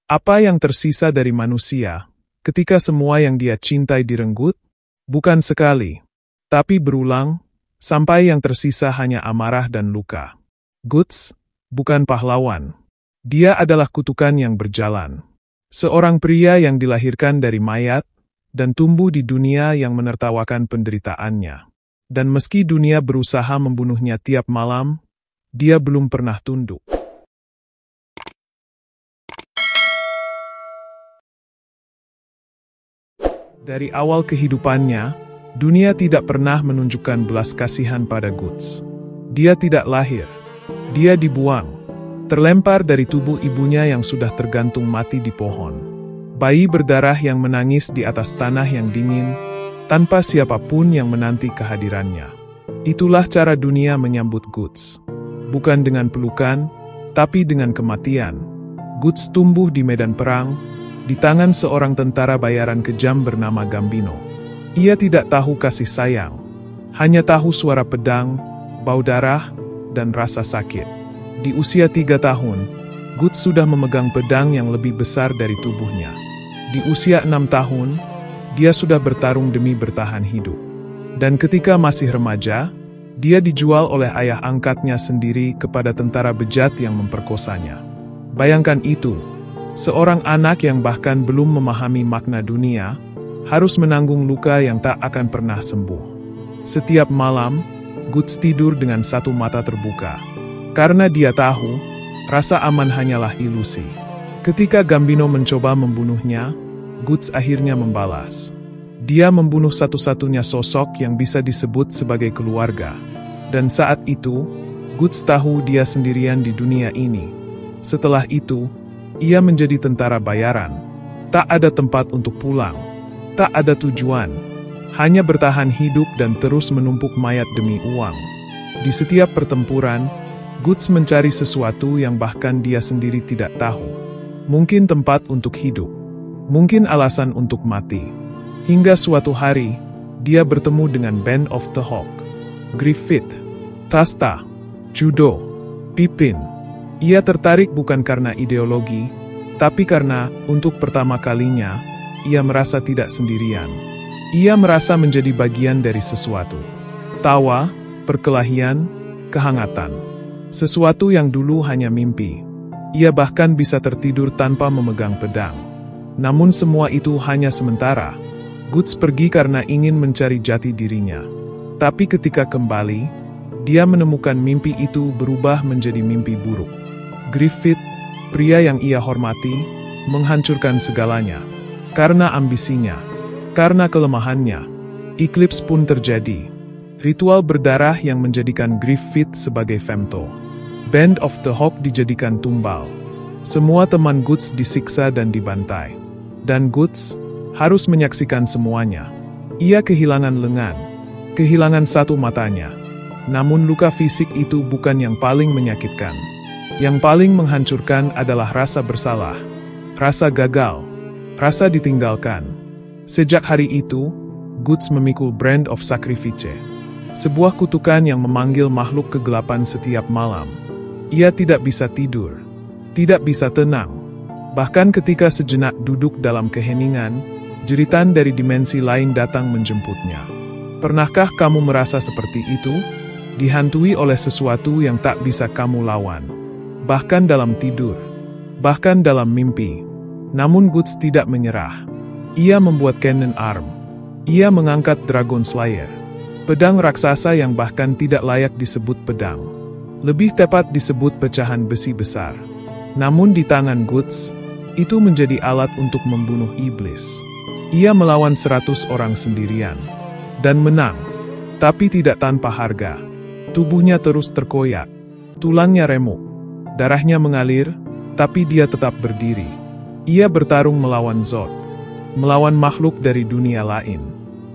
Apa yang tersisa dari manusia ketika semua yang dia cintai direnggut? Bukan sekali, tapi berulang, sampai yang tersisa hanya amarah dan luka. Guts bukan pahlawan. Dia adalah kutukan yang berjalan. Seorang pria yang dilahirkan dari mayat dan tumbuh di dunia yang menertawakan penderitaannya. Dan meski dunia berusaha membunuhnya tiap malam, dia belum pernah tunduk. Dari awal kehidupannya, dunia tidak pernah menunjukkan belas kasihan pada Guts. Dia tidak lahir. Dia dibuang. Terlempar dari tubuh ibunya yang sudah tergantung mati di pohon. Bayi berdarah yang menangis di atas tanah yang dingin, tanpa siapapun yang menanti kehadirannya. Itulah cara dunia menyambut Guts. Bukan dengan pelukan, tapi dengan kematian. Guts tumbuh di medan perang, di tangan seorang tentara bayaran kejam bernama Gambino. Ia tidak tahu kasih sayang, hanya tahu suara pedang, bau darah, dan rasa sakit. Di usia 3 tahun, Guts sudah memegang pedang yang lebih besar dari tubuhnya. Di usia 6 tahun, dia sudah bertarung demi bertahan hidup. Dan ketika masih remaja, dia dijual oleh ayah angkatnya sendiri kepada tentara bejat yang memperkosanya. Bayangkan itu. Seorang anak yang bahkan belum memahami makna dunia, harus menanggung luka yang tak akan pernah sembuh. Setiap malam, Guts tidur dengan satu mata terbuka. Karena dia tahu, rasa aman hanyalah ilusi. Ketika Gambino mencoba membunuhnya, Guts akhirnya membalas. Dia membunuh satu-satunya sosok yang bisa disebut sebagai keluarga. Dan saat itu, Guts tahu dia sendirian di dunia ini. Setelah itu, ia menjadi tentara bayaran. Tak ada tempat untuk pulang. Tak ada tujuan. Hanya bertahan hidup dan terus menumpuk mayat demi uang. Di setiap pertempuran, Guts mencari sesuatu yang bahkan dia sendiri tidak tahu. Mungkin tempat untuk hidup. Mungkin alasan untuk mati. Hingga suatu hari, dia bertemu dengan Band of the Hawk. Griffith, Tasta, Judo, Pippin. Ia tertarik bukan karena ideologi, tapi karena, untuk pertama kalinya, ia merasa tidak sendirian. Ia merasa menjadi bagian dari sesuatu. Tawa, perkelahian, kehangatan. Sesuatu yang dulu hanya mimpi. Ia bahkan bisa tertidur tanpa memegang pedang. Namun semua itu hanya sementara. Guts pergi karena ingin mencari jati dirinya. Tapi ketika kembali, dia menemukan mimpi itu berubah menjadi mimpi buruk. Griffith, pria yang ia hormati, menghancurkan segalanya. Karena ambisinya, karena kelemahannya, Eclipse pun terjadi. Ritual berdarah yang menjadikan Griffith sebagai Femto. Band of the Hawk dijadikan tumbal. Semua teman Guts disiksa dan dibantai. Dan Guts harus menyaksikan semuanya. Ia kehilangan lengan, kehilangan satu matanya. Namun luka fisik itu bukan yang paling menyakitkan. Yang paling menghancurkan adalah rasa bersalah, rasa gagal, rasa ditinggalkan. Sejak hari itu, Guts memikul Brand of Sacrifice. Sebuah kutukan yang memanggil makhluk kegelapan setiap malam. Ia tidak bisa tidur, tidak bisa tenang. Bahkan ketika sejenak duduk dalam keheningan, jeritan dari dimensi lain datang menjemputnya. Pernahkah kamu merasa seperti itu? Dihantui oleh sesuatu yang tak bisa kamu lawan. Bahkan dalam tidur, bahkan dalam mimpi. Namun Guts tidak menyerah. Ia membuat Cannon Arm. Ia mengangkat Dragon Slayer. Pedang raksasa yang bahkan tidak layak disebut pedang. Lebih tepat disebut pecahan besi besar. Namun di tangan Guts, itu menjadi alat untuk membunuh iblis. Ia melawan 100 orang sendirian. Dan menang. Tapi tidak tanpa harga. Tubuhnya terus terkoyak. Tulangnya remuk. Darahnya mengalir, tapi dia tetap berdiri. Ia bertarung melawan Zod. Melawan makhluk dari dunia lain.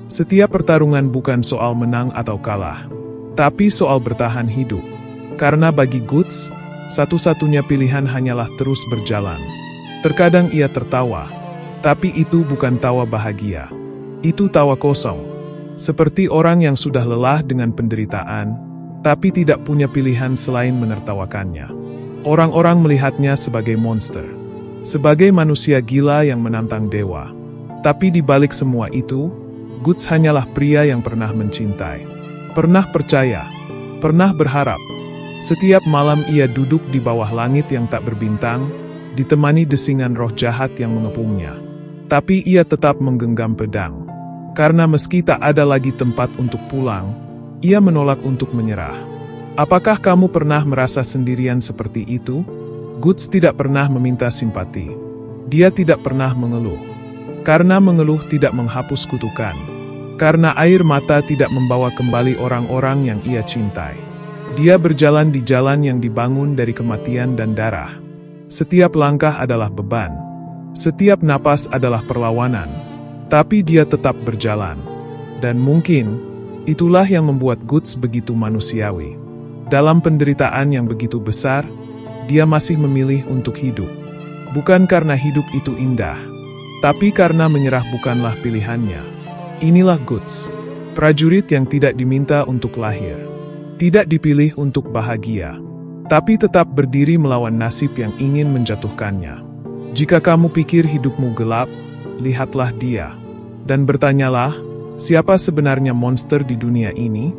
Setiap pertarungan bukan soal menang atau kalah. Tapi soal bertahan hidup. Karena bagi Guts, satu-satunya pilihan hanyalah terus berjalan. Terkadang ia tertawa. Tapi itu bukan tawa bahagia. Itu tawa kosong. Seperti orang yang sudah lelah dengan penderitaan, tapi tidak punya pilihan selain menertawakannya. Orang-orang melihatnya sebagai monster. sebagai manusia gila yang menantang dewa. Tapi di balik semua itu, Guts hanyalah pria yang pernah mencintai, pernah percaya, pernah berharap. Setiap malam ia duduk di bawah langit yang tak berbintang, ditemani desingan roh jahat yang mengepungnya. Tapi ia tetap menggenggam pedang. Karena meski tak ada lagi tempat untuk pulang, ia menolak untuk menyerah. Apakah kamu pernah merasa sendirian seperti itu? Guts tidak pernah meminta simpati. Dia tidak pernah mengeluh. Karena mengeluh tidak menghapus kutukan. Karena air mata tidak membawa kembali orang-orang yang ia cintai. Dia berjalan di jalan yang dibangun dari kematian dan darah. Setiap langkah adalah beban. Setiap napas adalah perlawanan. Tapi dia tetap berjalan. Dan mungkin, itulah yang membuat Guts begitu manusiawi. Dalam penderitaan yang begitu besar, dia masih memilih untuk hidup. Bukan karena hidup itu indah, tapi karena menyerah bukanlah pilihannya. Inilah Guts, prajurit yang tidak diminta untuk lahir. Tidak dipilih untuk bahagia, tapi tetap berdiri melawan nasib yang ingin menjatuhkannya. Jika kamu pikir hidupmu gelap, lihatlah dia. Dan bertanyalah, siapa sebenarnya monster di dunia ini?